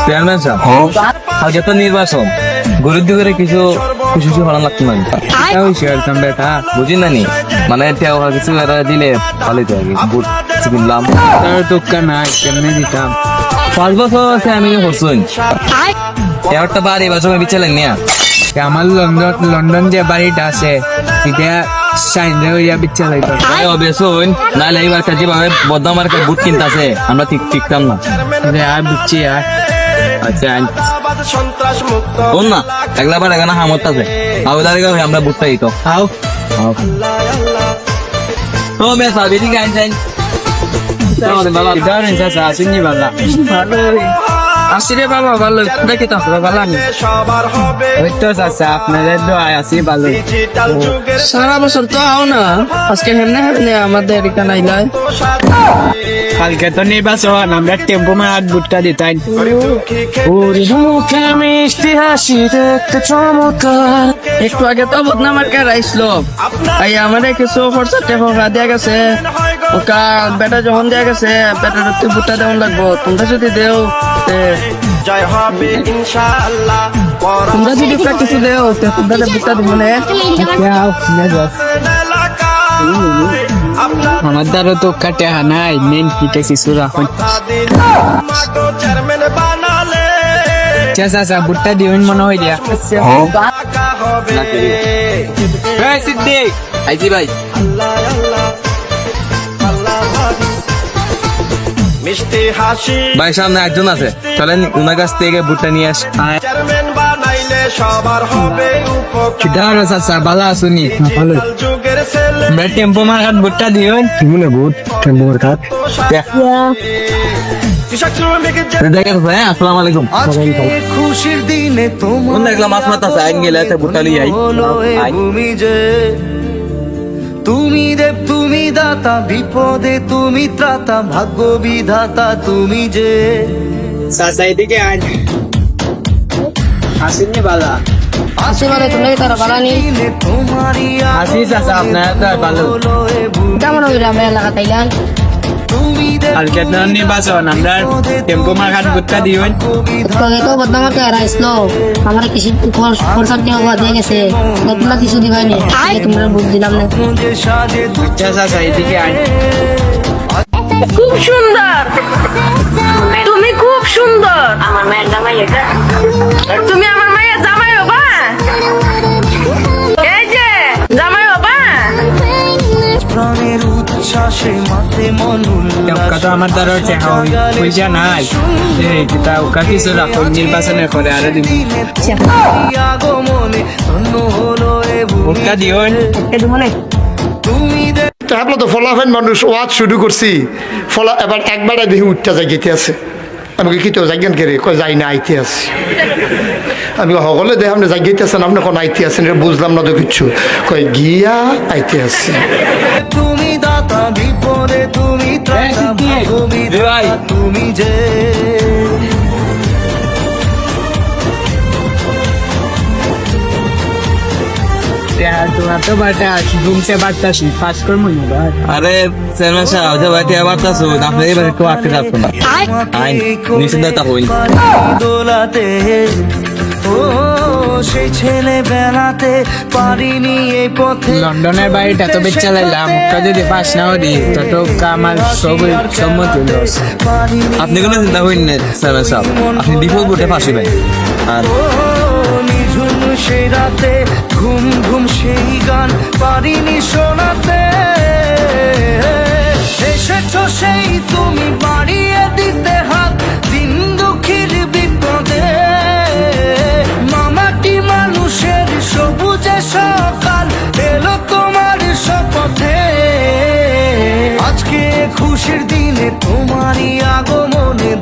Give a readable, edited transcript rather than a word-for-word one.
Chairman সাহেব, আগে তো নির্বাচন, গরিব দুঃখের কিছু কিছু ভালো লাগতো না। বেটা বুঝি না নি, মানে কিছু দিলে ভালোই তো আগে বুট কিনলাম, টোকা নাই কেমনে দিতাম। 5 বছর আছে আমি হচ্ছুন একটা বাড়ি বাসা বিচালেন নিয়া আমার লন্ডন যে বাড়িটা আছে এটা সাইন্ডে হইয়া বিচালাই বেসুন নাহলে এইবার যেভাবে বদনামার বুট কিনতেছে আমরা ঠিকতাম না। আর বুঝছি আর আচ্ছা শোন না, একলা বার এখানে হামতাছে আমরা বুটটা দিত আও ও মেসা বেটি গাইন যাই আসিরে বাবা ভালো দেখি তো ভালো আমি আপনাদের দোয়ায় আছি ভালো। সারা বছর তো আও না, আজকে হেমনে হেমনে আমাদের এখানে আইলাই। কালকে তো নির্বাচন, আমরা টেম্পো মার বুটটা দিতাই। মিষ্টি হাসি দেখতে চমৎকার। একটু আগে তো বদনামার কে রাইসলো এই আমাদের কিছু খরচা টেকা দেয়া গেছে, ওকা বেটা যখন দেয়া গেছে বেটার তুই বুটটা দেওয়ান লাগবো। তোমরা যদি দেও তোমরা যদি কিছু দেও তোমরা বুটটা দিব না। আমার দ্বারা তো কাটে নাই, মেন পিঠে কিছু রাখুন। আচ্ছা বুটটা দিবেন মনে হয় দিয়া। সিদ্দিক আইজি ভাই, ভাই সামনে একজন আছে, চলেন উনার কাছ থেকে বুটটা নিয়ে আস। ভালো আসুনি টেম্পো মার্কাত বুটটা দিবেন বুট টেম্পো মার্কাত। আসসালামু আলাইকুম। খুশির দিনে তোমার দেখলাম মাছ মাথা আইন গেলে বুটটা লিয়ে আই। তুমি দেব তুমি দাতা, বিপদে তুমি ত্রাতা, ভাগ্য বিধাতা তুমি যে। চাচা এদিকে আয়, আসেননি বালা আসিবারে তুমি তারা বালানি তোমারই আসি চাচা আপনার তো ভালো কেমন হইল আমরা এলাকা তাইলান। তুমি কালকে তো নির্বাচন, আমরা টেম্পো মার্কাত বুটটা দিবেন। তোকে তো বদনামাকে রাইসলো আমার কিছু খরচা দিয়ে গেছে, তোমরা কিছু দিবাইনি, তোমরা বুঝ দিলাম না। যে সাজে চাচা এদিকে আয়। খুব সুন্দর, তুমি খুব সুন্দর। আমার মায়ের জামাই এটা, তুমি আমার মায়ের জামাই হবা। এই যে জামাই হবা। প্রাণের উচ্ছ্বাসে মাতে মন ওকা তো আমার দ্বারা পয়সা নাই, ওকা কিছু রাখো নির্বাচনের পরে আরো দিব। আগমনে ধন্য হলো এ বুটটা দিবেন। তুমি তাহলে তো ফলাফেন মানুষ ওয়াজ শুরু করছি, ফলা এবার একবারে দেখি উঠতে যাইতে আছে। আমি কি তো যাইগেন কে রে, কয় যাই না আইতে আছি। আমি সকলে দেখে আপনি যাইতে আছেন, আপনি কোন আইতে আছেন এটা বুঝলাম না তো কিচ্ছু, কয় গিয়া আইতে আছি। তুমি দাতা, বিপদে তুমি ত্রাতা, ভাগ্য বিধাতা তুমি যে। তোমার তো বাটা ঘুমছে বাড়তাছি পাস করবো না ভাই। আরে চেয়ারম্যান সাহেব, যে ভাই বার্তাছো আপনি এবার একটু আটকে থাকতো না, আইন নিষেধাজ্ঞা হইল দোলাতে ও সেই ছেলে বেড়াতে পারিনি এই পথে। লন্ডনের বাড়িটা তো বেচ চালাইলাম, ওটা যদি পাস নাও দিই তো আমার সবই সম্মতি লস। আপনি কোনো চিন্তা করেন না চেয়ারম্যান সাহেব, আপনি বিপদ বুটে ফাঁসিবেন। আর নিঝুম সেই রাতে ঘুম ঘুম সেই গান পারিনি শোনাতে, এসেছো সেই তুমি বাড়িয়ে দিতে হাত দিন দুঃখীর বিপদে। মামাটি মানুষের সবুজে সকাল এলো তোমার শপথে, আজকে খুশির দিনে তোমারই আগমনে।